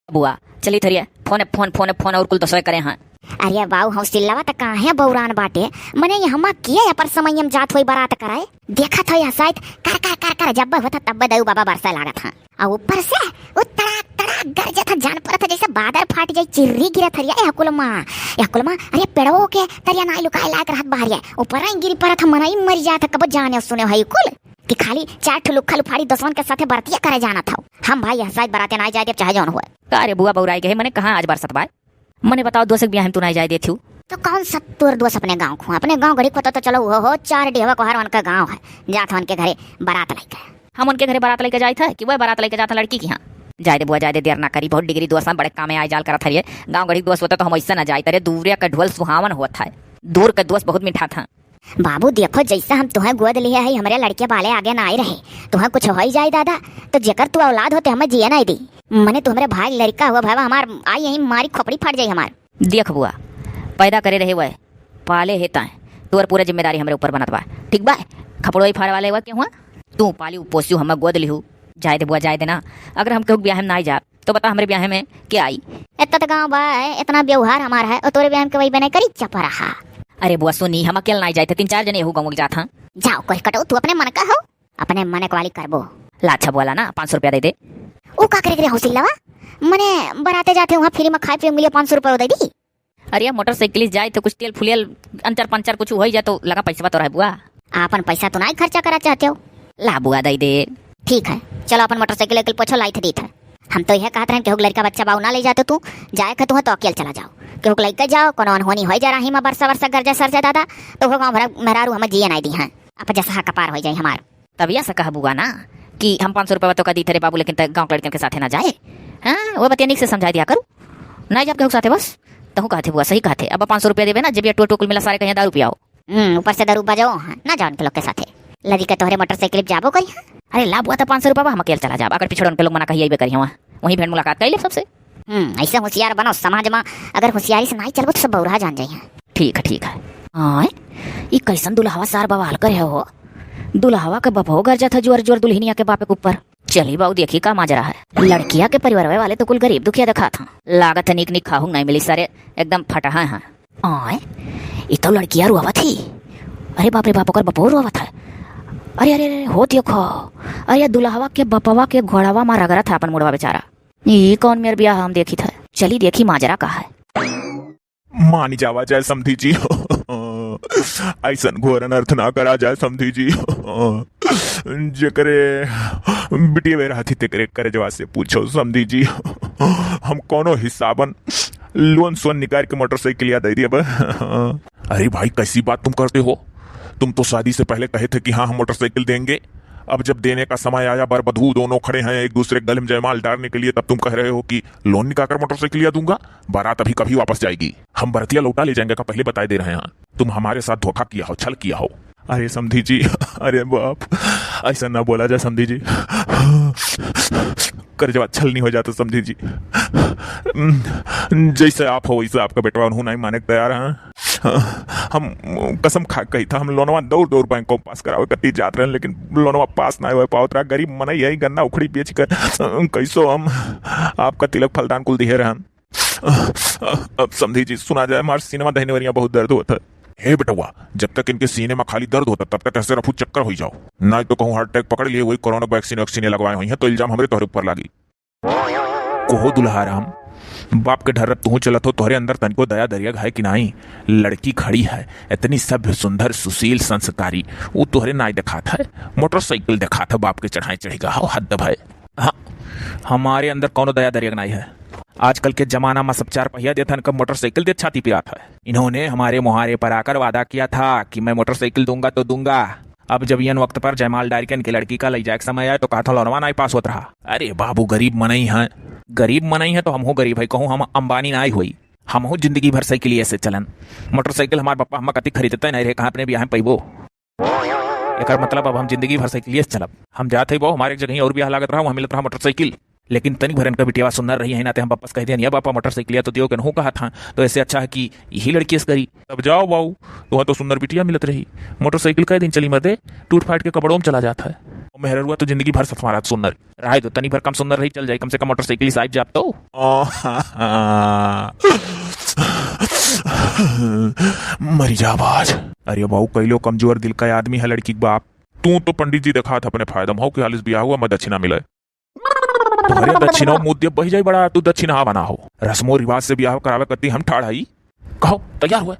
बुआ चली थरिए phone phone phone phone और कुल तो करे हाँ। अरे बाऊ हम सिल्लावा त काहे बौरान बाटे मने यहमा किए पर समयम जात होई बारात कराए देखा था शायद कर कर कर कर जब होता तब दऊ बाबा बरसा लागत था और ऊपर से वो तड़ाक तड़ाक गरजत था जान पर था जैसे बादल फाट जाए चिर्री गिरत हरिया यकुलमा अरे पेड़ो के तरिया नाई लुकाए लायक रहत बाहरिया ऊपर ही गिरी पर था मनाई मर जात कब जाने सुने हई कुल कि खाली चार ठुलुखा लुफाड़ी दसवन के साथे बरतिया करे जाना था हम भाई शायद बराते ना जाए चाहे जौन हुआ। अरे बुआ बौराई गए मैंने कहा आज बरसत बाय मने बताओ दोस्त ब्याह तू नहीं जाए देती हूँ तो कौन सा तोर दोस्त अपने गांव को अपने गांव घड़ी को तो चलो हो चार डेवा को हर उनका गांव है जात उनके घरे बारात लेके हम उनके घरे बारात लेके जाए थे कि वह बारात लेके जाता लड़की की यहाँ जाए दे बुआ जाए दे देर ना करी बहुत डिग्री दोस्त बड़े काम में आए जाल करत हरिए गाँव गरीब दोस्त होता तो हम ऐसा ना जाए तेरे दूरिया का ढोल सुहावन होता है दूर का दोस्त बहुत मीठा था। बाबू देखो जैसा हम तुम्हें गोद लिए है हमारे लड़के वाले आगे ना आए रहे तुम्हें कुछ हो ही जाए दादा तो जेकर तू औलाद होते हमें जिया नहीं दी मने तुम्हारे भाई लड़का हुआ भाई हमार आई यही मारी खोपड़ी फट जाए हमार। देख बुआ पैदा करे रहे हुए पाले हेता है तोर पूरा जिम्मेदारी हमारे ऊपर बनत बा ठीक बा खपड़ोई फाड़ वाले हुआ क्यों हुआ तू पाली पोस्यू हम गोद लिहू जाए दे बुआ जाए देना अगर हम कहूँ ब्याह में ना आई जा तो बता हमारे ब्याह में क्या आई इतना तो गाँव बा इतना व्यवहार हमारा है और तोरे ब्याह के वही बने करी चपा रहा। अरे बुआ सुनी हम अकेले नहीं जाते 3-4 जने गाँव में जाता जाओ कोई कटो तू अपने मन का हो अपने मन वाली करबो लाच्छा बोला ना 500 रुपया दे दे वो का करे हौसिलवा मने बराते जाते वहाँ फ्री में खाए पिए मिले 500 रुपये दे दी। अरे मोटरसाइकिल जाए तो कुछ तेल फुलियल अंचर पंचर कुछ हो जाए तो लगा पैसा तो रहे बुआ आपन पैसा तो नहीं खर्चा करा चाहते हो ला बुआ दे दे ठीक है चलो अपन मोटरसाइकिल एक पूछो लाई थे दी था हम तो यह कहते हैं कि लड़का बच्चा बाऊ ना ले जाते तू जाए तू तो अकेले चला जाओ क्योंकि लेके जाओ कोनो अनहोनी हो जा रही मैं बरसा बरसा गर्जा सरजा दादा तो वो गाँव मेहरारू हमें जिए नहीं दी है अब जैसा कपार हो जाए हमार तभी ऐसा कहा बुआ ना कि हम 500 रुपये तो का दी थे बाबू लेकिन गाँव लड़कियों के साथ ना जाए हाँ वो बतिया निक से समझा दिया करूँ नहीं जब कहूँ साथे बस तो कहते बुआ सही कहते अब 500 रुपया देवे ना जब ये टोटल मिला सारे कहीं दारू पियाओ ऊपर से दारू बजाओ ना जाओ उनके लोग के साथे लदी के तोहरे मोटरसाइकिल जाबो करी अरे ला बुआ तो 500 रुपया हम अकेले चला जा अगर पिछड़ उनके लोग मना कही करी वहाँ वहीं भेंट मुलाकात कर ले सबसे ऐसे होशियार बनो समाज में अगर होशियारी से नहीं चलबो तो सब बौरा जान जाइए। ठीक है हाँ ये कैसन दुल्हावा सार बवाल करे हो दुल्हावा के बपो गर्जा था जोर जोर दुल्हनिया के बापे के ऊपर चली बाऊ देखी का माजरा है लड़किया के परिवार वाले तो कुल गरीब दुखिया दिखा था लागत निक निक खाहू नहीं मिली सारे एकदम फटा है आए ये तो लड़किया रुआ थी अरे बाप रे बाप कर बपो रुआ था अरे अरे अरे हो देखो अरे दुल्हावा के बपवा के घोड़ावा मारा गरा था अपन मुड़वा बेचारा ये कौन मेरे ब्याह हम देखी था चली देखी माजरा का है मानी जावा जाए समधी जी ऐसन घोर अनर्थ ना करा जाए समधी जी जेकरे बिटिया वे रहा थी तेकरे करे जवा से पूछो समधी जी हम कोनो हिसाबन लोन सोन निकाल के मोटरसाइकिल याद आई अब। अरे भाई कैसी बात तुम करते हो तुम तो शादी से पहले कहे थे कि हाँ हम मोटरसाइकिल देंगे अब जब देने का समय आया बर बधू दोनों खड़े हैं एक दूसरे गले में जयमाल डालने के लिए तब तुम कह रहे हो कि लोन निकाल मोटरसाइकिल लिया दूंगा बारात अभी कभी वापस जाएगी हम बरतिया लौटा ले जाएंगे का पहले बताए दे रहे हैं तुम हमारे साथ धोखा किया हो छल किया हो। अरे समधी जी अरे बाप ऐसा ना बोला जाए समधी जी कर जब छल नहीं हो जाता समधी जी जैसे आप हो वैसे आपका बेटवा उन्होंने नहीं माने तैयार हैं हम कसम खा कही था हम लोनवा दौड़ दौड़ बैंकों पास करावे कती जाते रहे लेकिन लोनवा पास ना हो पाओ रहा गरीब मन यही गन्ना उखड़ी बेच कर कैसो हम आपका तिलक फलदान कुल दिहे रहन। अब समझी जी सुना जाए हमारे सिनेमा दहने वरिया बहुत दर्द होता है बेटवा जब तक इनके सीने में खाली दर्द होता तब तक ऐसे रफू चक्कर हो जाओ ना तो कहूँ हार्ट अटैक पकड़ लिए वही कोरोना वैक्सीन वैक्सीन लगवाए हुई है तो इल्जाम हमारे तोहरे ऊपर लागी कोहो दुल्हा राम बाप के ढर्रब तू चलत हो तोहरे अंदर तनिको दया दरिया है कि नहीं लड़की खड़ी है इतनी सभ्य सुंदर सुशील संस्कारी वो तोहरे नाई दिखाता है मोटरसाइकिल दिखाता बाप के चढ़ाई चढ़ेगा हो हद भाई हाँ हमारे अंदर कौन दया दरिया नहीं है आजकल के जमाना में सब 4 पहिया देथन कब मोटरसाइकिल दे छाती पिरा था इन्होंने हमारे मुहारे पर आकर वादा किया था कि मैं मोटरसाइकिल दूंगा तो दूंगा अब जब यन वक्त पर जयमाल डाल के इनके लड़की का ले जाए समय आया तो कहा था लोनवा नहीं पास होता रहा। अरे बाबू गरीब मनई है तो हम हो गरीब है कहूँ हम अंबानी ना हुई हम हो जिंदगी भर साइकिल ऐसे चलन मोटरसाइकिल हमारे पापा हम कति खरीदते नहीं रहे कहाँ अपने ब्याह पैबो एक मतलब अब हम जिंदगी भर साइकिल चलब हम जाते वो हमारे जगह और ब्याह लागत रहा वहाँ मिलत रहा मोटरसाइकिल लेकिन तनी भरन का बिटिया सुंदर रही है ना हम वापस कह दिया पापा मोटरसाइकिल तो दियो कहूँ कहा था तो ऐसे अच्छा है कि यही लड़की से करी तब जाओ बाऊ तो सुंदर बिटिया मिलत रही मोटरसाइकिल कई दिन चली मर्दे टूट फाट के कपड़ों में चला जाता है। मेहरुआ तो जिंदगी भर सतमारा सुंदर रहा तो तनी भर कम सुंदर रही चल जाए कम से कम मोटरसाइकिल साइड जाप तो मरी जा बाज। अरे बाबू कैलो कमजोर दिल का आदमी है लड़की के बाप। तू तो पंडित जी देखा था अपने फायदा हो कि हालिस ब्याह हुआ मैं दक्षिणा मिले तुम्हारे दक्षिणा मुद्दे बही जाए बड़ा तू दक्षिणा बना हो रस्मो रिवाज से ब्याह करावे करती हम ठाड़ाई कहो तैयार हुआ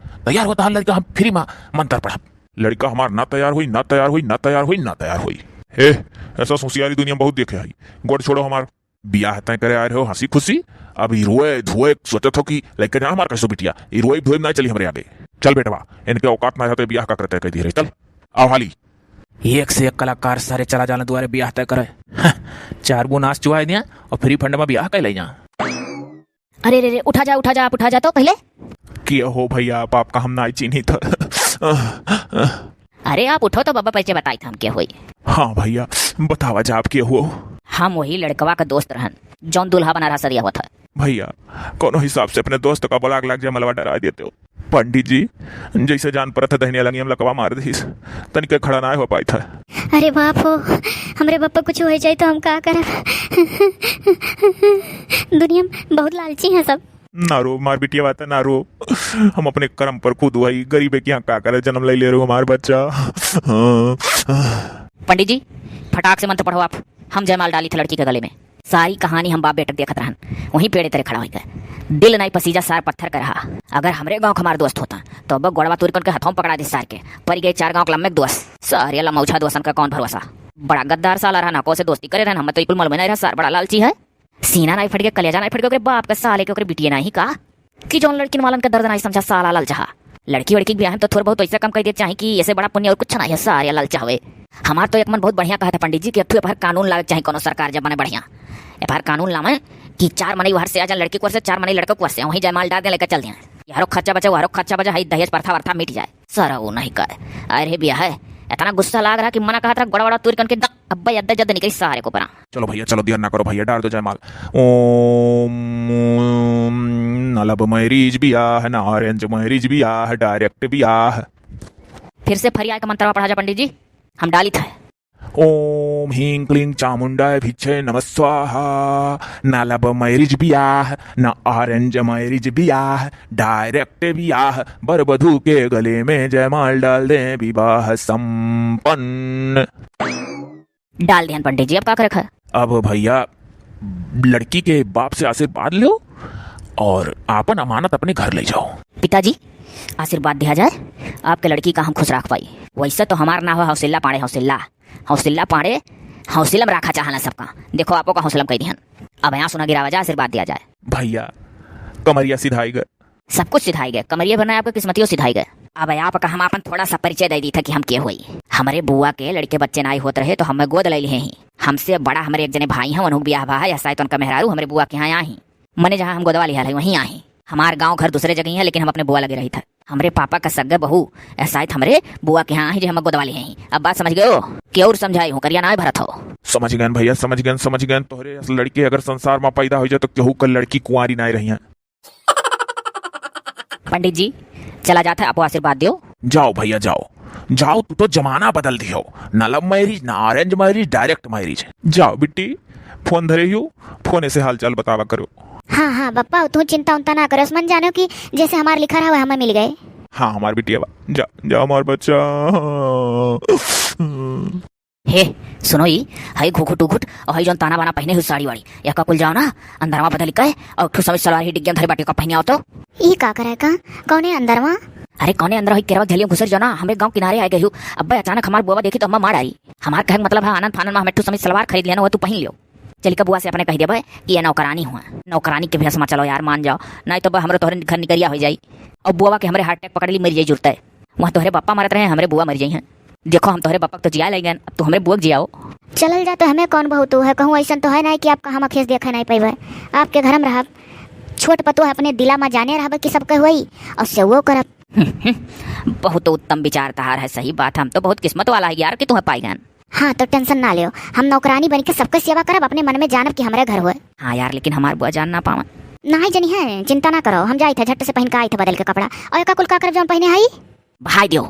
तो लड़का हम फ्री में मंत्र पढ़ा लड़का हमार ना तैयार हुई ना तैयार हुई ना तैयार हुई ना तैयार हुई। हे ऐसा होशियारी दुनिया बहुत देखे आई गोड़ छोड़ो हमार ब्याह तय करे आ रहे हो हंसी खुशी अब रोए धोए सोचत हो कि लेके जाना हमार कैसो बिटिया रोए धोए ना चली हमारे आगे चल बेटवा इनके औकात ना रहते ब्याह का करते कह दिए चल आओ हाली। एक से एक कलाकार सारे चला जाने द्वारे ब्याह तय करे 4 गो नाच चुहा दिया और फ्री फंड में ब्याह कर ले जा। अरे रे उठा जा आप उठा जा तो पहले किया हो भैया आपका हम ना चीनी था। अरे आप उठो तो बाबा परिचय बताई था हम क्या हुई। हाँ भैया बतावा जा आप क्या हुआ। हम वही लड़कवा का दोस्त रहन जौन दुल्हा बना रहा सरिया हुआ था। भैया कोनो हिसाब से अपने दोस्त का बलाग लाग जाए मलवा डरा देते हो पंडित जी जैसे जान पर था दहनिया लगी हम लकवा मार दी तनिक खड़ा ना हो पाई था। अरे बाप हो हमरे बापा कुछ हो जाए तो हम का करब दुनिया में बहुत लालची हैं सब। ना रो मार बिटिया बात है ना रो हम अपने कर्म पर खुद हुई गरीबे की यहाँ का करे जन्म ले रहे हो हमारे बच्चा। पंडित जी फटाक से मंत्र पढ़ो आप। हम जयमाल डाली थी लड़की के गले में सारी कहानी हम बाप बेटा देखत रहन वहीं पेड़े तरह खड़ा हो गए दिल नहीं पसीजा सार पत्थर का रहा। अगर हमरे गांव हमारा दोस्त होता तो अब गोड़वा तुर के हाथों पकड़ा दी सार के पर गए 4 गांव के लम्बे दोस्त सारे लमौछा दोस्तन का कौन भरोसा। बड़ा गद्दार साला रहा नाको से दोस्ती करे रहन हम तो बिल्कुल मालूम नहीं रहा सार बड़ा लालची है। सीना नहीं फट गया कलेजा नहीं फट गया बाप के साले के बिटिया नहीं का कि जौन लड़की वालन का दर्द नहीं समझा साला लालचा। लड़की वड़की ब्याह तो थोड़ा बहुत ऐसा कम कर दे चाहे कि ऐसे बड़ा पुण्य और कुछ नहीं है सारे लालचा हुए। हमार तो एक मन बहुत बढ़िया कहा था पंडित जी कि अब एफआर कानून लागे चाहे कोनो सरकार जब बने बढ़िया एफआर कानून लावे कि 4 मनी बाहर से आ जाए लड़की को से 4 मनी लड़का को से वहीं जयमाल डाल दे लेकर चल दिया यारो खर्चा बचा है दहेज प्रथा वर्था मिट जाए सर वो नहीं कर। अरे ब्याह है इतना गुस्सा लाग रहा कि मना कहा था बड़ा तुर के अब्बा यद्दा जद्दा निकली सारे को परा। चलो भैया चलो दिया ना करो भैया डाल दो जयमाल। ओम नलब मैरिज ब्याह ना ऑरेंज मैरिज ब्याह डायरेक्ट ब्याह। फिर से फरिया का मंत्र पढ़ा जा पंडित जी हम डाली था। ओम ह्रीं क्लीं चामुंडाय भिक्षे नमः स्वाहा नलब मैरिज ब्याह न ऑरेंज मैरिज ब्याह डायरेक्ट ब्याह बर वधू के गले में जयमाल डाल दे विवाह संपन्न। डाल दिया पंडित जी अब क्या रखा। अब भैया लड़की के बाप से आशीर्वाद लो और आपन अमानत अपने घर ले जाओ। पिताजी आशीर्वाद दिया जाए आपके लड़की का हम खुश रख पाई। वैसे तो हमारा ना हो हौसला पाड़े हौसला पाड़े हौसला में रखा चाहना सबका देखो आपको का हौसला कह दिहन। अब यहाँ सुना गिरावा जाए आशीर्वाद दिया जाए। भैया कमरिया सिधाई गए सब कुछ सिधाई गए कमरिया बनाए आपके किस्मतियों सिधाई गए। अब आपका हम अपन थोड़ा सा परिचय दे दी था कि हम के हुई। हमारे बुआ के लड़के बच्चे नाई होते रहे तो हमें गोद ले लिए ही हमसे बड़ा हमारे एक जने भाई हैं उन्होंने ब्याह बहा या शायद उनका मेहरारू हमारे बुआ के यहाँ आई मैंने जहाँ हम गोदवा लिया है वहीं आई। हमारे गांव घर दूसरे जगह है लेकिन हम अपने बुआ लगे रही था। हमारे पापा का सगे बहू ऐसा हमारे बुआ के यहाँ ही जो हम गोदवा लिए हैं। अब बात समझ गए हो कि और समझाई हूँ करिया ना भरत हो। समझ गए भैया समझ गए तोहरे लड़के अगर संसार में पैदा हो जाए तो केहू कल लड़की कुंवारी ना रही है। पंडित जी चला जाता है आपको आशीर्वाद दो। जाओ भैया जाओ तू तो जमाना बदल दियो ना लव मैरिज ना ऑरेंज मैरिज डायरेक्ट मैरिज। जाओ बिट्टी फोन धरे हो फोन से हाल चाल बतावा करो। हाँ बप्पा तू चिंता उनता ना करो मन जानो कि जैसे हमारे लिखा रहा हमें मिल गए। हाँ हमारे बिटिया जाओ हमारे बच्चा। हे सुनो ही हाई घुघुट उघुट और हाई जोन ताना बाना पहने हुई साड़ी वाड़ी या का कुल जाओ ना अंदरवा बदल के और ठू समझ सलवार ही डिग्गन धरे बाटी का पहने आओ तो ई का करे का कौने अंदरवा। अरे कौने अंदर हुई केरवा झलियों घुसर जाओ ना हमें गांव किनारे आ गई हूँ। अब अचानक हमारे बुआ देखी तो अम्मा मार आई। हमारे कहने मतलब है आनंद फानंद में हमें ठू समझ सलवार खरीद लिया ना तू पहन लियो। चल का बुआ से अपने कह दिया कि ये नौकरानी हुआ नौकरानी के भैया चलो यार मान जाओ नहीं तो हमारे तोहरे घर निकरिया हो जाई और बुआ के हमारे हार्ट अटैक पकड़ ली मर जाई जुड़ता है वहाँ तोहरे पापा मरत रहे हमारे बुआ मर जाई हैं। देखो हम तोहरे पापा तो जिया ले गए अब तो हमारे बुआ जियाओ। चलल जा तो हमें कौन बहुत है कहूँ ऐसा तो है नहीं कि आपका हम अखेस देखे नहीं पैबे आपके घर में रह छोट पतो है अपने दिला में जाने रह कि सबके हुई और से वो करब। बहुत उत्तम विचार तहार है सही बात हम तो बहुत किस्मत वाला है यार कि तुम्हें पाई गए। हाँ तो टेंशन ना लियो हम नौकरानी बन के सबके सेवा करब अपने मन में जानब कि हमारे घर हुए। हाँ यार लेकिन हमारे बुआ जान ना पावा नहीं जनी है चिंता ना करो हम जाए थे झट से पहन के आए थे बदल के कपड़ा और का कुल का कर जो पहने आई भाई दियो।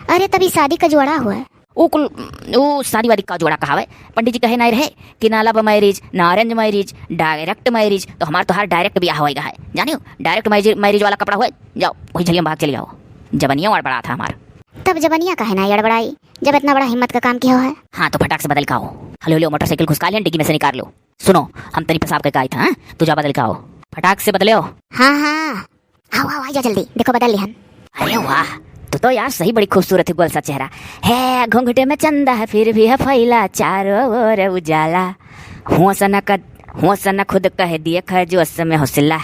अरे तभी शादी का जोड़ा हुआ है। वो कुल वो शादी वादी का जोड़ा कहावे। पंडित जी कहे नहीं रहे कि ना लव मैरिज ना अरेंज मैरिज डायरेक्ट मैरिज, तो हमार तो हर डायरेक्ट ब्याह होएगा है, जाने हो डायरेक्ट मैरिज वाला कपड़ा हुए। जाओ वही झलिया भाग चली जाओ। जबनिया और बड़ा था हमारा। तब जबनिया का है ना अड़बड़ाई, जब इतना बड़ा हिम्मत का काम किया है। हाँ तो फटाक से बदल का हो। हलो लो मोटरसाइकिल घुसका लिया, डिग्गी में से निकाल लो। सुनो हम तनी पेशाब के आई था, तू जा बदल का हो, फटाक से बदले हो। हाँ हाँ आओ आओ आजा जल्दी, देखो बदल लिहन। अरे वाह तो यार सही बड़ी खूबसूरत है गोल सा चेहरा है, घूंघटे में चंदा है फिर भी है फैला चारों ओर उजाला, होश न खुद कह देख जो समय हौसला,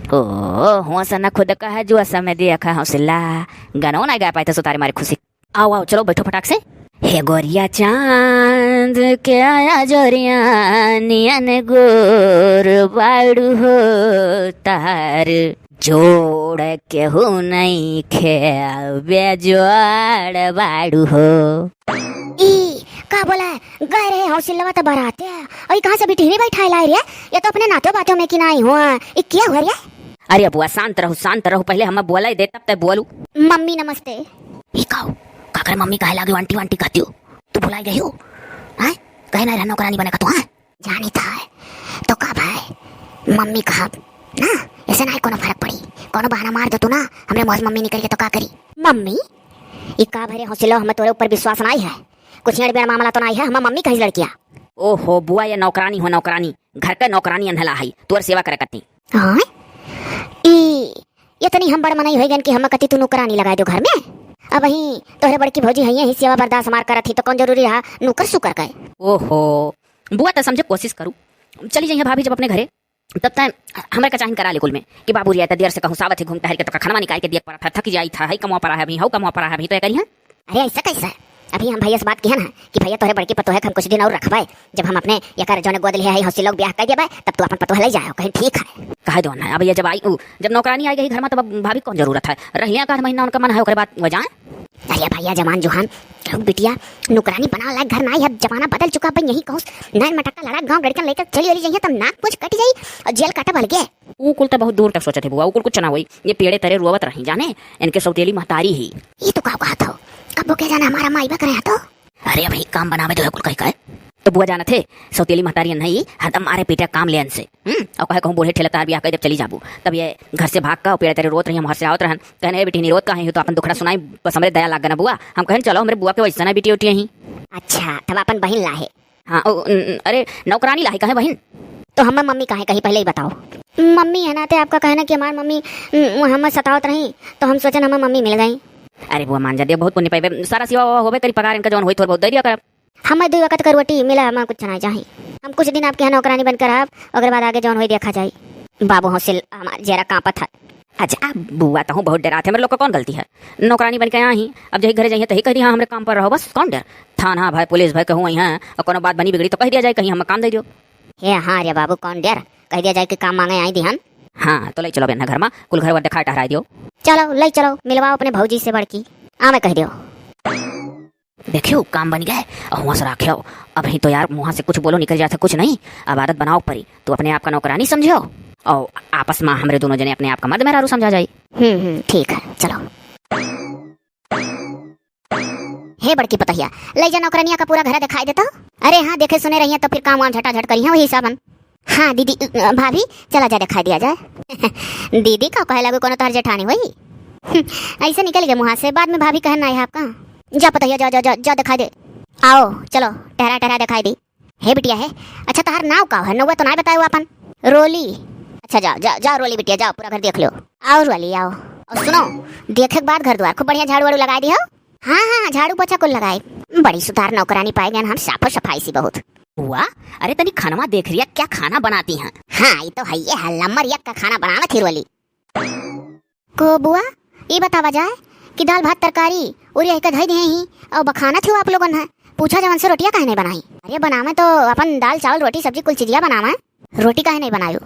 ओ होश न खुद कह जो समय देख हौसला। गाना ना गा पाए तो सुतारे मारे खुशी। आओ आओ चलो बैठो फटाक से। हे गोरिया चांद के आया जोरिया नियन गोर बाड़ू हो तार, जोड़ के हो नहीं खे जोड़ बाड़ू हो। ई का बोला गए रहे हौसला तो बराते और कहाँ से भी टीवी बैठा लाई रे, ये तो अपने नाते बातों में कि नहीं हुआ ये क्या हुआ रे। अरे बुआ शांत रहो, पहले हम बोला ही दे तब तक बोलू। मम्मी नमस्ते। ये कहो काकर मम्मी कहे लागे आंटी वांटी कहती हो, तू बुलाई गई हो हैं, कहे ना रहना करानी बने का तू हां जानी था है तो का भाई मम्मी कहा ना ऐसे नहीं कोनो फर्क पड़ी, कोनो बहाना मार दो तू ना हमरे मुंह से मम्मी निकल के तो का करी। मम्मी ये का भरे हौसला हम तोरे ऊपर विश्वास नहीं है, कुछ नड़ बेड़ मामला तो नहीं है, हम मम्मी कहीं लड़किया। ओहो बुआ ये नौकरानी हो, नौकरानी घर का नौकरानी अनहला है, तोर सेवा करे करती। हां ये तो नहीं हम बड़ मनाई होई गन कि हम कति तू नौकरानी लगाए दो घर में। अब वही तोहरे बड़की भौजी है ही सेवा बर्दाश्त मार करत थी तो कौन जरूरी रहा नौकर सुकर गए। ओहो बुआ तो समझे कोशिश करूँ, चली जाइए भाभी जब अपने घरे तब तक हमारे का चाहन करा ले कुल में कि बाबू रिया देर से कहूँ सावत है घूमता है तो खाना निकाल के दिया पड़ा था, थक जाई था, हई कमवा पड़ा है अभी, हऊ कमवा पड़ा है अभी, तो करी है। अरे ऐसा कैसा अभी हम भैया से बात किया ना कि भैया तोहरे बड़की पतो है हम कुछ दिन और रखबे, जब हम अपने यकर जोने गोद लिया है हौसी लोग ब्याह कर देबे तब तू अपन पतो है ले जाओ कहीं ठीक है। कहे दो ना अब ये जब आई जब नौकरानी आई गई घर में तब भाभी कौन जरूरत है, रहिया का महीना उनका मन है ओकरे बाद हो जाए। अरे भैया जवान जुहान बिटिया नौकरानी बना लायक घर नहीं, अब जमाना बदल चुका भाई, यही कहूँ नैन मटका लड़ा गाँव लड़कन लेकर चली वाली जाइए तब नाक पूछ कट जाई और जेल काटा भल गए। वो कुल तो बहुत दूर तक सोचे थे बुआ, वो कुल कुछ ना हुई, ये पेड़े तरे रोवत रही जाने इनके सौतेली महतारी ही। ये तो कहा था कब के जाना हमारा माई करे तो। अरे भाई काम बनावे तो कुल कहीं तो बुआ जाना थे सौतेली महतारी नहीं हदम मारे पेटे काम ले से और कहे कहूँ बोले ठेला तार भी आकर जब चली जाबू तब ये घर से भाग का पेड़ तेरे रोत रही हम घर से आवत रहन, कहने बेटी नहीं रोत कहे हो तो अपन दुखड़ा सुनाई बस हमरे दया लाग ना बुआ, हम कहें चलो हमारे बुआ के वैसा ना बेटी उठी यहीं। अच्छा तब अपन बहन लाहे। हाँ अरे नौकरानी लाही कहे बहन, तो हम मम्मी कहे कहीं पहले ही बताओ। मम्मी है ना ते आपका कहना कि हमारी मम्मी हम सतावत रही तो हम सोचे हमें मम्मी मिल गई। अरे बुआ मान जा दे बहुत पुण्य पाए सारा सेवा होवे करी पगार इनका जौन होई थोड़ा बहुत दे दिया कर। हमें 2 वक्त करवटी मिला हमें कुछ नहीं चाहिए, हम कुछ दिन आपके यहाँ नौकरानी बनकर आप अगर बाद आगे जौन होई देखा जाए। बाबू हौसिल हमारा जरा कांपत है। अच्छा बुआ तो हूँ बहुत डराते मेरे लोग का कौन गलती है, नौकरानी बन के यहाँ ही अब जही घरे जाइए तो ही कह दी हाँ हमारे काम पर रहो बस, कौन डर थाना भाई पुलिस भाई कहूँ यहाँ और कोनो बात बनी बिगड़ी तो कह दिया जाए कहीं हम काम दे दो। हे हाँ रे बाबू कौन डर, कह दिया जाए कि काम मांगे आई दी हम। हाँ तो ले चलो बहना घर में कुल घर वर दिखा टहरा दियो। चलो ले चलो मिलवाओ अपने भौजी से बड़की आ मैं कह दियो। देखियो काम बन गया और वहाँ से रखियो, अभी तो यार मुँह से कुछ बोलो निकल जाता कुछ नहीं, अब आदत बनाओ परी तो अपने आप का नौकरानी समझो और आपस में हमारे दोनों जने अपने आप का मर्द मेहरारू समझा जाए। ठीक है चलो। हे बड़की पतहिया ले जा नौकरानिया का पूरा घर दिखाई देता। अरे हाँ देखे सुने रही है तो फिर काम वाम झटा झट करी है वही हिसाबन। हाँ दीदी भाभी चला जा दिखाई दिया जाए। दीदी का कहे लगो कोनो तार जेठानी वही ऐसे निकल गए मुँह से, बाद में भाभी कहना है आपका। जा पतहिया जा जा जा, जा दिखाई दे। आओ चलो टहरा टहरा दिखाई दी। हे बिटिया है अच्छा तार नाव का है नौवा तो नहीं बतायो अपन। रोली। अच्छा जाओ जाओ जाओ रोली बिटिया जाओ पूरा घर देख लो। आओ रोली आओ और सुनो देखे के बाद घर द्वार खूब बढ़िया झाड़ू वाड़ू लगा दी हो। हाँ हाँ झाड़ू पोछा कुल लगाए, बड़ी सुधार नौकरानी पाए गए हम, साफो सफाई सी बहुत। बुआ अरे तनी खाना देख रही है क्या खाना बनाती हैं। हाँ ये तो है ये नंबर 1 का खाना बनाना थी रोली को। बुआ ये बतावा जाए कि दाल भात तरकारी और यही का धई दे ही और बखाना थी आप लोगन है, पूछा जवन से रोटियां काहे नहीं बनाई। अरे बनावे तो अपन दाल चावल रोटी सब्जी कुल चीजिया बनावा, रोटी काहे नहीं बनायो।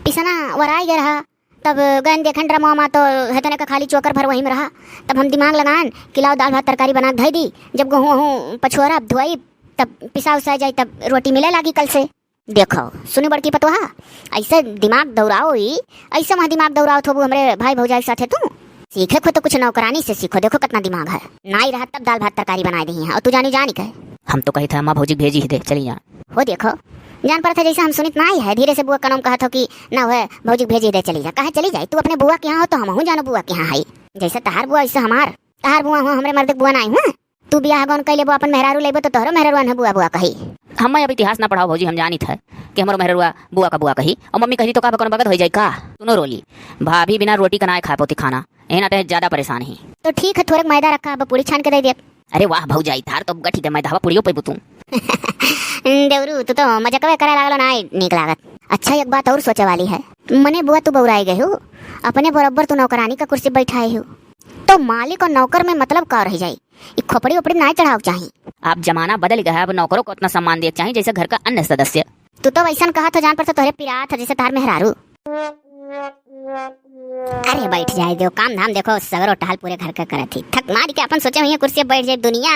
पिसना वराई गए रहा तब गन देखन ड्रमवा में तो हतने का खाली चोकर भर वहीं में रहा, तब हम दिमाग लगान कि लाओ दाल भात तरकारी बना धई दी, जब गेहूँ पछुआरा धोई तब पिसा उसा जाए तब रोटी मिले लागी कल से। देखो सुनी बड़की पतोहा ऐसे दिमाग दौड़ाओ ही, ऐसे वहाँ दिमाग दौड़ाओ थोबू हमरे भाई भौजाई के साथे तू सीखे को तो कुछ नौकरानी से सीखो, देखो कितना दिमाग है। नाई रहा तब दाल भात तरकारी बना दी है और तू जानी जानी कहे। हम तो कही था अम्मा भौजी भेजी ही दे चली जा। हो देखो जान पर था जैसे हम सुनित ना आई है, धीरे से बुआ का नाम कहा था कि ना है भौजी भेजी दे चली जा। कहे चली जाए तू अपने बुआ के यहाँ हो तो हम हूँ जानो बुआ के यहाँ आई। जैसे तहार बुआ वैसे हमार तहार बुआ हो, हमरे मर्द बुआ ना हुआ। तू बियाह गौन कह लेबो अपन मेहरारू लेबो तो तोहरो मेहरारू है बुआ बुआ कही। हम अब इतिहास ना पढ़ाओ भौजी, हम जानी था कि हमारो मेहरुआ बुआ का बुआ कही और मम्मी कही तो का बकन बगत हो जाए का। सुनो रोली, भाभी बिना रोटी का ना खा पोती खाना, यही ना ज्यादा परेशान ही। तो ठीक है थोड़ा मैदा रखा, अब पूरी छान के दे दे। अरे वाह भौजाई थार तो गठी दे मैदा पूरी पे तू। देवरू तू तो मजाक करे लागलो ना नीक लागत। अच्छा एक बात और सोचे वाली है, मने बुआ तू बौराई गई हो, अपने बराबर तू नौकरानी का कुर्सी बैठाई हो, तो मालिक और नौकर में मतलब का रह जाई। खोपड़ी उपड़ी ना चढ़ाओ चाहिए। आप जमाना बदल गया है, अब नौकरों को उतना सम्मान दिया चाहिए जैसे घर का अन्य सदस्य। तू तो वैसा कहा था जान पर तो तोहरे पिरा था जैसे तार मेहरारू। अरे बैठ जाए दो, काम धाम देखो सगरो टहल पूरे घर का करे थी। थक मार के अपन सोचे हुई कुर्सी बैठ जाए, दुनिया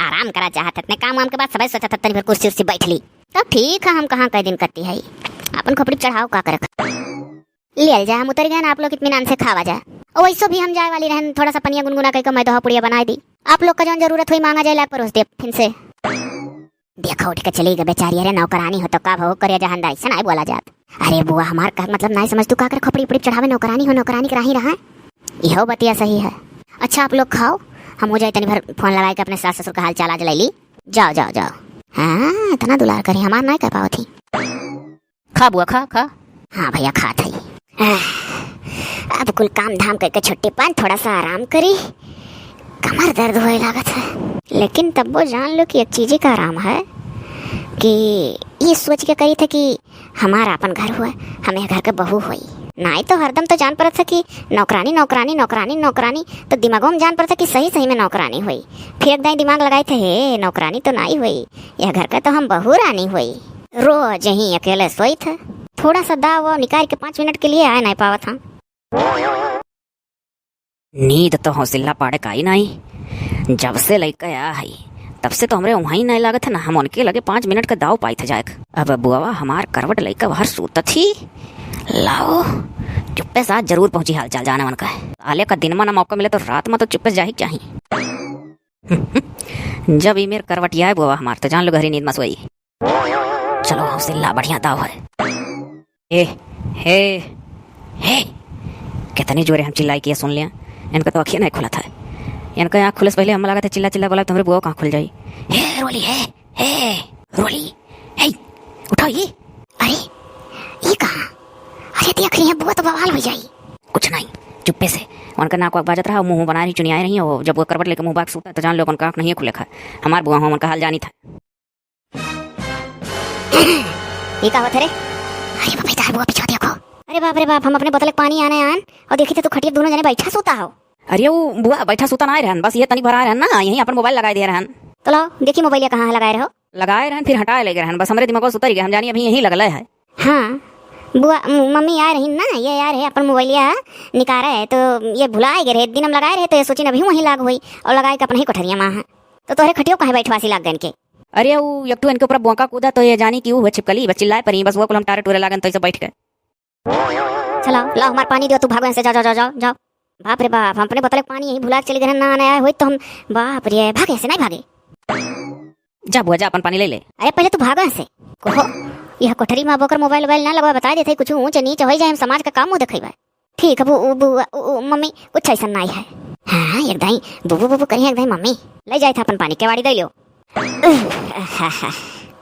आराम करा चाहत इतने काम वाम के बाद सब सोचा था तनी फिर कुर्सी उर्सी बैठ ली। तो ठीक है हम कहाँ कई दिन करती है अपन खोपड़ी चढ़ाओ का करे ले जाए। हम उतर गए ना, आप लोग इत्मीनान से खावा जाए। और वैसे भी हम जाए वाली रहन, थोड़ा सा पनिया गुनगुना करके मैं दो पुड़िया बना दी। आप लोग का जो जरूरत हुई मांगा जाए ला परोस दे फिर से। देखो उठ के चली गई बेचारी, अरे नौकरानी हो तो का भो करे जहां ऐसा नहीं बोला जात। अरे बुआ हमार का मतलब नहीं समझ तू का कर खोपड़ी उपड़ी चढ़ावे, नौकरानी हो नौकरानी के राही रहा। यहो बतिया सही है। अच्छा आप लोग खाओ, हम हो जाए तनी भर फोन लगा के अपने सास ससुर का हाल चाल आज ले ली। जाओ जाओ जाओ। हाँ इतना दुलार करी हमार नहीं कर पाओ थी। खा बुआ खा खा। हाँ भैया खा थी। अब कुल काम धाम करके छुट्टी पान थोड़ा सा आराम करी, कमर दर्द होए लागत है। लेकिन तब वो जान लो कि एक चीज का आराम है कि ये सोच के करी थे कि हमारा अपन घर हुआ, हमें घर के बहू हुई। नहीं तो हरदम तो जान पड़ता था कि नौकरानी नौकरानी नौकरानी नौकरानी, तो दिमागों में जान पड़ता कि सही सही में नौकरानी हुई। फिर एक दाई दिमाग लगाए थे हे नौकरानी तो नहीं हुई, यह घर का तो हम बहू रानी हुई। रोज ही अकेले सोई था, थोड़ा सा दाव वाव निकाल के 5 मिनट के लिए आया नहीं पावा था। नींद तो हौसला पाड़े का ही नहीं, जब से लड़का आया है तब से तो हमरे वहीं नहीं लागत है ना। हम उनके लगे 5 मिनट का दाव पाई थे जाए। अब बुआ हमार करवट लड़का बाहर सूत थी, लाओ चुप्पे साथ जरूर पहुंची हाल चाल जाने मन का है। आले का दिन में ना मौका मिले तो रात में तो चुप्पे जा ही चाहिए। जब ये मेरे करवटिया है बुआ हमार तो जान लो घरी नींद में सोई। चलो हौसला बढ़िया दाव है। ए हे हे कितनी जोरे हम चिल्लाई किया सुन लिया, इनका तो अखियाँ नहीं खुला था। इनका आँख खुले से पहले हम लगा था चिल्ला चिल्ला बोला तुम्हारे बुआ कहाँ खुल जाई। हे रोली हे रोली हे उठो ये। अरे ये कहाँ? अरे देख रही है बुआ तो बवाल हो जाई। कुछ नहीं चुप्पे से उनका नाक वाक बाजत रहा, मुंह बना रही चुनिया रही हो। जब वो करवट लेकर मुंह बाग सूता तो जान लो उनका आँख नहीं खुले खा। हमार बुआ उनका हाल जानी था। ये का होता रे? अरे बाप रे बुआ पीछे देखो। अरे बाप रे बाप, हम अपने बोतल पानी आने आन और देखी थे तो खटिया दोनों जने बैठा सोता हो। अरे वो बुआ बैठा सोता ना रहन, बस ये तनी भरा रहन ना, यहीं अपन मोबाइल लगाए दे रहन। तो लो देखी मोबाइल कहाँ लगाए रहो। लगाए रहन फिर हटाए लगे रहन, बस हमारे दिमाग में सुतर गया। हम जानी अभी यहीं लगल है। हाँ बुआ मम्मी आ रही ना, ये यार है अपन मोबाइलिया निकाल रहे तो ये भुलाए गए रहे। एक दिन हम लगाए रहे तो ये सोची अभी वहीं लाग हुई और लगाए के अपने ही कोठरिया माँ है तो तोहरे खटियो कहीं बैठवासी लाग गए के। अरे वो एक तो इनके ऊपर बोंका कूदा तो ये जानी कि वो छिपकली बस चिल्लाए पर बस वो को हम टारे टूरे लागन तो ऐसे बैठ गए। चलो लाओ हमार पानी दियो, तू भागो से। जाओ जाओ जाओ जाओ। बाप रे बाप, हम अपने बोतल पानी यहीं भुला चले गए ना आया हुई तो हम बाप रे भागे से नहीं भागे। जा बुआ जा अपन पानी ले ले। अरे पहले तू भागो से कहो यह कोठरी में बोकर मोबाइल वोबाइल ना लगवा बता देते कुछ ऊंच नीच हो जाए, हम समाज का काम देखेबा। ठीक है वो मम्मी कुछ ऐसा नहीं है। हाँ एक दाई बुबू बुबू करी एक दाई मम्मी ले जाए था अपन पानी केवाड़ी दे लो।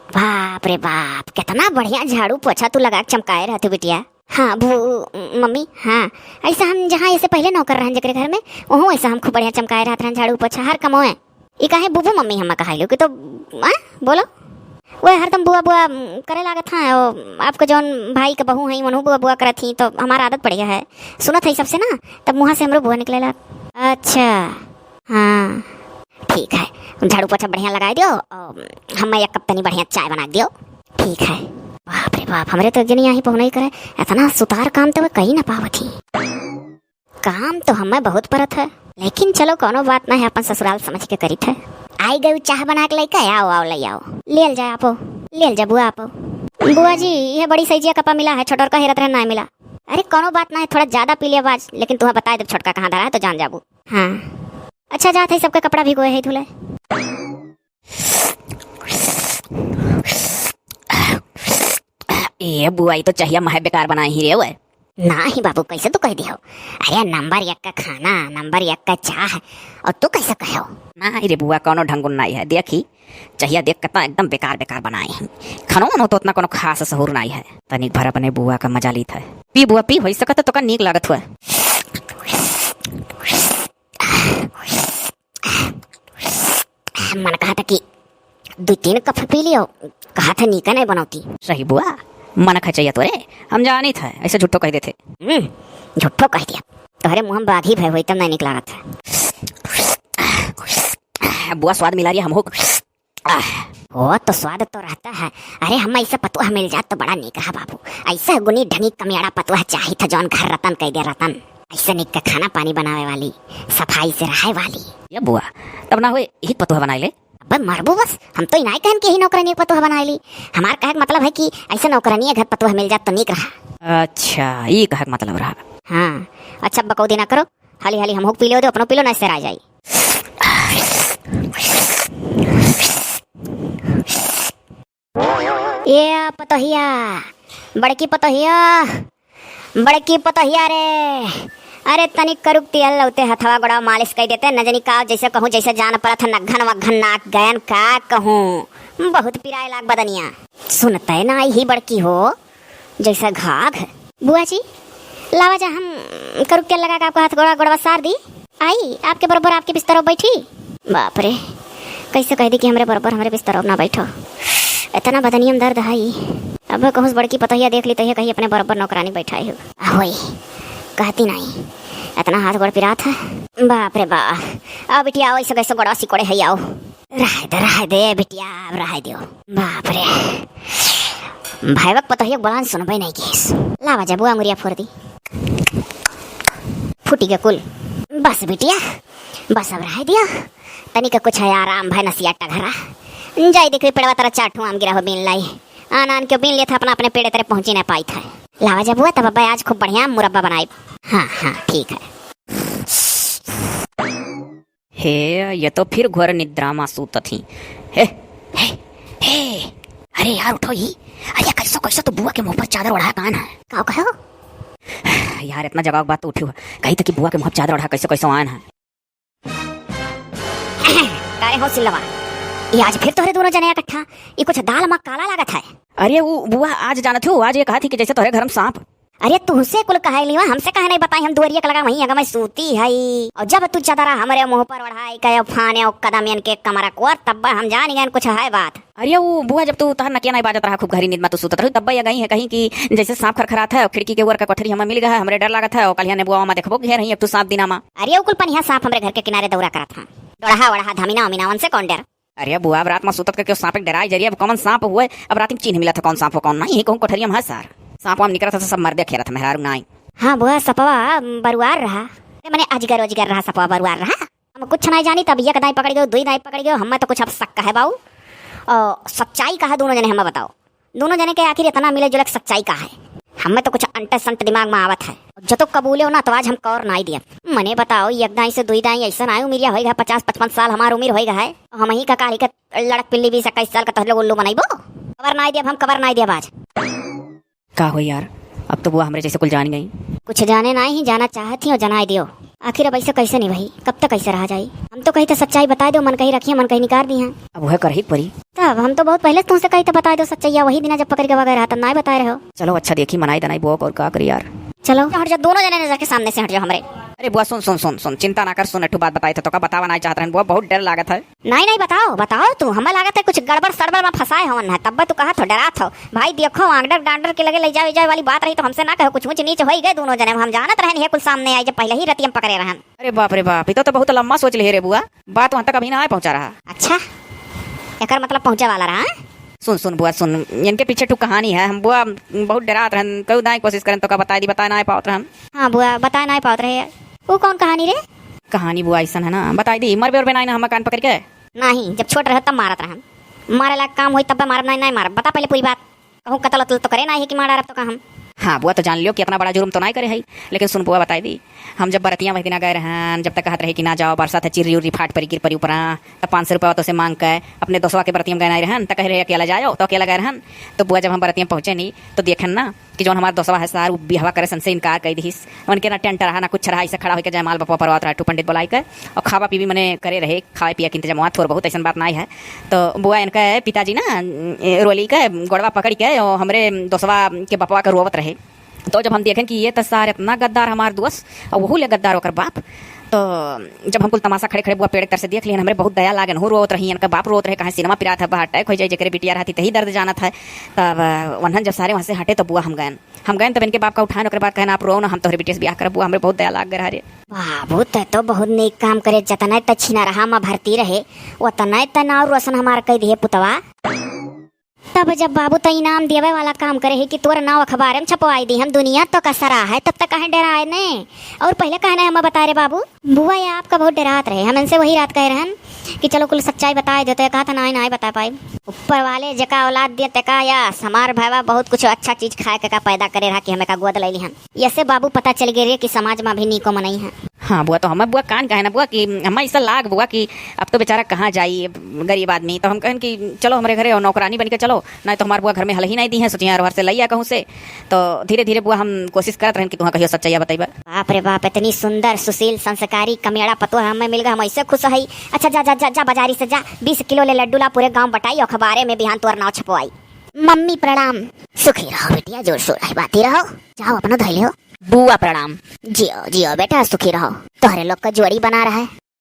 बाप रे बाप कितना बढ़िया झाड़ू पोछा तू लगा चमकाए रहते बिटिया। हाँ मम्मी हाँ ऐसा हम जहाँ ऐसे पहले नौकर रहन जकरे घर में वहाँ ऐसा हम खूब बढ़िया चमकाए रहते हैं झाड़ू पोछा हर कमोए। ये काहे बुबू मम्मी हम कहा लो कि तो बोलो वो हरदम बुआ बुआ करे लागत था। आपका जौन भाई का बहू है मनु बुआ बुआ करे थी तो हमारा आदत पड़ गया है सुना था सबसे ना, तब मुँह से हमरो बुआ निकले ला। अच्छा हाँ ठीक है झाड़ू पोछा बढ़िया लगा दियो और हमें एक कप तनी बढ़िया चाय बना दियो। ठीक है। बाप रे बाप, हमरे तो जनी यहाँ पहुँच करे इतना सुतार काम तो वह कहीं ना पावत ही। काम तो हमें बहुत परत है लेकिन चलो कोनो बात नहीं, अपन ससुराल समझ के करी थे। आई गई चाह बना के लेके आओ आओ ले आओ ले जा आपो ले जा बुआ आपो। बुआ जी ये बड़ी सही कपा मिला है, छोटर का हेरत रह ना मिला। अरे कोनो बात ना है, थोड़ा ज्यादा पी लिया बाज, लेकिन तुम्हें बता दे छोटका कहाँ धरा है तो जान जाबू। हाँ अच्छा जात है, सबके कपड़ा भिगोए है धुले। ये बुआई तो चाहिए महे बेकार बनाई ही रे वो। ना ही बाबू कैसे तू कह दियो? अरे नंबर 1 का खाना, नंबर 1 का चाह, और तू कैसे कहो? ना रे बुआ कोनो ढंगुन नहीं है, देखी चाहिए देख कितना एकदम बेकार बेकार बनाए हैं। खानो वानो तो उतना कोनो खास सहूर नहीं है। तनिक भर अपने बुआ का मजा ली था। पी बुआ पी, हो सकता तो का नीक लागत हुआ। मन कहा था कि 2-3 कप पी लियो, कहा था नीका नहीं बनौती। सही बुआ, मन खा चाहिए तो रे, हम जानी था ऐसे झूठो कह देते। झूठो कह दिया, तोहरे मुँह में बाघी भय हुई तब नहीं निकला था। बुआ स्वाद मिला रही हमको। वो तो स्वाद तो रहता है। अरे हम ऐसा पतुआ मिल जात तो बड़ा निक रहा बाबू। ऐसा गुनी ढंगी कमियाड़ा पतुआ चाहिए था जौन घर रतन कह दे रतन। ऐसा निक का खाना पानी बनावे वाली, सफाई से रहे वाली। ये बुआ तब ना हुए यही पतुआ बनाई ले। अब मरबू बस, हम तो इनाई कहन के ही नौकरानी पतुआ बनाए ली। हमार कहे का मतलब है कि ऐसा नौकरानी घर पतुआ मिल जात तो निक रहा। अच्छा ये कहा मतलब रहा। हाँ अच्छा बकौदी ना करो, हाली हाली हम पी लो दो, अपनो पी लो ना, इससे आ जाई। ये पतोहिया, बड़की पतोहिया, बड़की पतोहिया रे। अरे तनिक करुक तेल लौते हथवा गोड़ा मालिश कर देते न जनी का, जैसे कहूँ जैसे जान पड़ा था नघन वघन नाक गयन का कहूँ। बहुत पिराए लाग बदनिया, सुनते ना ही बड़की हो जैसे घाघ। बुआ जी लावा जा, हम करुक तेल लगा के आपको हाथ गोड़ा गोड़वा सार दी। आई आपके बराबर आपके बिस्तर बैठी। बाप रे कैसे कह दी कि हमारे बराबर हमारे बिस्तर ना बैठो। इतना बदनियम दर्द है। अब कहूँ बड़की पतोहिया देख ली तो कहीं अपने बराबर नौकरानी बैठाई हो। वही कहती नहीं, इतना हाथ गोड़ पिरात है। बाप रे बाप। अब बिटिया आओ, ऐसे कैसे गोड़ा सिकोड़े है, आओ रह दे बिटिया, रह दियो। बाप रे भाईवक पतोहिया बोलान सुनबे नहीं किस। लावा जा बुआ मुरिया फोड़ दी, फूटी के कुल। बस बिटिया बस, अब रह दिया तनिक कुछ है आराम भाई, नसिया टघरा जाई देखी पेड़वा तरह चाटू आम गिरा हो बीन लाई। आन क्यों बीन लिया था अपना अपने पेड़े तरह पहुंची ना पाई था। लावा जा बुआ, तब अब्बा आज खूब बढ़िया मुरब्बा बनाई। हाँ ठीक है। हे ये तो फिर घोर निद्रा में सूत थी। हे हे हे अरे यार उठो ही। अरे कैसो कैसो तो बुआ के मुंह पर चादर ओढ़ा कान है। का कहो यार इतना जगह बात तो उठी हुआ, कही तो कि बुआ के मुंह पर चादर ओढ़ा कैसो कैसो आन है। अरे हो सिलवा, ये आज फिर तोहरे दोनों जने इकट्ठा, ये कुछ दाल में काला लागत है। अरे वो बुआ आज जाना थी, आज ये कहा थी कि जैसे तोहरे घर में सांप। अरे तुमसे कुल कहे लिवा, हमसे कहे नहीं बताई। हम दुआरिया का लगा वहीं अगर मैं सूती है, और जब तू चादरा हमारे मुंह पर ओढ़ाई कयो फाने और कदम के कमरा को, तब हम जान गए कुछ है बात। अरे वो बुआ जब तू तहर नकिया नहीं बाजत रहा, खूब घरी नींद में तू सुतत रही, तब ये गई है कहीं कि जैसे सांप खरखरात है, खिड़की के ऊपर का कोठरी हमें मिल गया है, हमरे डर लागत है, और कल ने बुआ में देखबो घेर रही अब तू सांप दिना में। अरे कुल पनिया सांप हमारे घर के किनारे दौरा करा था, डोढ़ा ओढ़ा धमीना उमीना, उनसे कौन डर। अरे बुआ अब रात में सुतत के सांप डराई जरिए, अब कौन सांप हुए, अब रात में चिन्ह मिला था कौन सांप हो कौन नहीं, कहूँ कोठरिया में है सर सांप वाम निकला था, सब मर दे खेरा था मेहरारू नाई। हाँ बुआ सपवा बरुआर रहा, मैंने अजगर अजगर रहा, सपवा बरुआर रहा। हम कुछ नहीं जानी, तब एक दाई पकड़ गयो, दुई दाई पकड़ गयो, हमें तो कुछ अब शक है बाऊ। और सच्चाई कहा दोनों जने, हमें बताओ दोनों जने के आखिर इतना मिले जुलक सच्चाई का है। हमें तो कुछ अंटे संट दिमाग में आवत है, जो तो कबूले हो ना तो आज हम कौर नहीं दिया। मने बताओ एक दाई से दुई दाई ऐसा ना उम्र होगा 50-55 साल हमार उम्र होगा है, हम ही का काली का लड़क पिल्ली 20-21 साल का तो लोग उल्लू बनाइबो। कबर नहीं दिया, हम कबर नहीं दिया बाज। का हो यार, अब तो बुआ हमरे जैसे कुल जान गई। कुछ जाने ना ही जाना चाहती हो जनाई दियो। आखिर अब ऐसे कैसे नहीं भाई, कब तक कैसे रहा जाई। हम तो कही तो सच्चाई बता दो, मन कहीं रखिए मन कहीं निकाल दी है। अब वह कर ही परी, तब हम तो बहुत पहले तुमसे कही तो बता दो सच्चाई, वही दिन जब पकड़ के वगैरह तब ना बता रहे हो। चलो अच्छा देखी मनाई दनाई बुआ और का करी यार। चलो हट जाओ, दोनों जने नजर के सामने से हट जाओ हमरे। अरे बुआ सुन सुन सुन सुन, चिंता ना कर, सुन एक बात बताई तो का बतावा नहीं चाहत रहन बुआ, बहुत डर लागत है। नहीं बताओ बताओ, तू हमें लागत है कुछ गड़बड़ सड़बड़ में फंसाए हवन है, तब तू कहा तो डरा था भाई। देखो आंडर डांडर के लगे ले जाए वाली बात रही तो हमसे ना कहो, कुछ ऊंच नीच हो गए दोनों जने, हम जानत रहन है कुल सामने आई जब पहले ही रतियम पकड़े रहन। अरे बाप रे बाप, ये तो बहुत लम्बा सोच ले रे बुआ, बात वहां तक अभी ना पहुंचा रहा। अच्छा एकर मतलब पहुंचे वाला रहा। सुन सुन बुआ सुन, इनके पीछे टू कहानी है, हम बुआ बहुत डरात रहन, कऊ दाई कोशिश करन तो का बता दी, बता ना पावत रहन। हाँ बुआ बता ना पावत रहे, वो कौन कहानी रे? कहानी बुआ ऐसा है ना, बताई दी मर बेर ना हम कान पकड़ के। नहीं जब छोट रहे तब मारत रहन, मारे लायक काम होई तब मार नहीं मार, बता पहले पूरी बात। कहूँ कतल अतल तो करे ना है कि मारा तो हम हाँ बुआ तो जान लियो कि इतना बड़ा जुर्म तो नहीं करे है, लेकिन सुन बुआ बताई दी, हम जब बरतियाँ वही दिन गए रहन, जब तक कहत रहे कि ना जाओ बरसात है चिरी उरी फाट परी गिर परी ऊपर, तब 500 रुपया तो से मांग के अपने दोस्तवा के बरतियाँ गए नहीं रहन, तो कह रहे अकेला जाओ, तो अकेला गए रहन। तो बुआ जब हम बरतियाँ पहुँचे नहीं तो देखन ना कि जो हमारे दोस्तवा है सार बिहवा करे सन से इनकार कर दिस, उनके ना टेंट रहा ना कुछ रहा, ऐसे खड़ा होकर जयमाल बपा परवात रहा, पंडित बुलाई कर और खावा पीवी मैंने करे रहे, खाए पिया के इंतजाम वहाँ थोड़ा बहुत ऐसा बात नहीं है। तो बुआ इनका पिताजी ना रोली का गोड़वा पकड़ के और हमारे दोस्तवा के बपवा का रोवत रहे। तो जब हम देखें कि ये तो सारे इतना गद्दार हमारे दोस्त और वहू ले गद्दार होकर बाप, तो जब हम कुल तमाशा खड़े खड़े बुआ पेड़ तर से देख लिया, हमारे बहुत दया लागन हो रोत रही, इनका बाप रोत रहे, कहाँ सिनेमा पिरा था बाहर टैक हो जाए जगह बिटिया रहती तही दर्द जाना था। तब वनहन जब सारे वहाँ से हटे तो बुआ हम गए तब इनके बाप का उठाने के बाद कहना आप रो ना, हम तोहरे बेटे से ब्याह कर, बुआ हमें बहुत दया लाग गया रे। बाबू तो बहुत नेक काम करे, जतना तछिना रहा माँ भरती रहे उतना तना और रोशन हमार कह दिए पुतवा। तब जब बाबू तो इनाम देवे वाला काम करे है कि तोर नाव अखबार में छपवाई दी, हम दुनिया तो कसरा है तब तक कहे डराए ने। और पहले कहना है हम बता रहे बाबू बुआ ये आपका बहुत डरात रहे, हम इनसे वही रात कह रहे हैं कि चलो कुल सच्चाई बता देते, कहा था ना बता पाए। ऊपर वाले जका औलाद दिए तका या हमार भाईवा बहुत कुछ अच्छा चीज खाए का पैदा करे रहा कि हमें का गोद ले ली हम, ऐसे बाबू पता चल गए कि समाज में भी नीको मनई है। हाँ बुआ तो हमें बुआ कान कहे ना बुआ कि हमें ऐसा लाग बुआ कि अब तो बेचारा कहाँ जाई गरीब आदमी, तो हम कहें कि चलो हमारे घरे नौकरानी बन के चलो, नहीं तो हमारे बुआ घर में हल ही नहीं दी है, सोचिए हर से लैया कहूँ से। तो धीरे धीरे बुआ हम कोशिश करते रहें कि तुम्हें कहियो सच्चाई बताइए। बाप रे बाप, इतनी सुंदर सुशील संस्कारी कमेड़ा पतो हमें मिल गया, हम ऐसे खुश है। अच्छा जा जा जा, जा बाजारी से जा 20 किलो ले लड्डू ला, पूरे गांव बटाई और अखबारे में बिहान तोर नाव छपवाई। मम्मी प्रणाम। सुखी रहो बेटिया, जोर शोर है बाती रहो, जाओ अपना धैले हो। बुआ प्रणाम। जियो जियो बेटा सुखी रहो, तोहरे लोग का जोड़ी बना रहा है।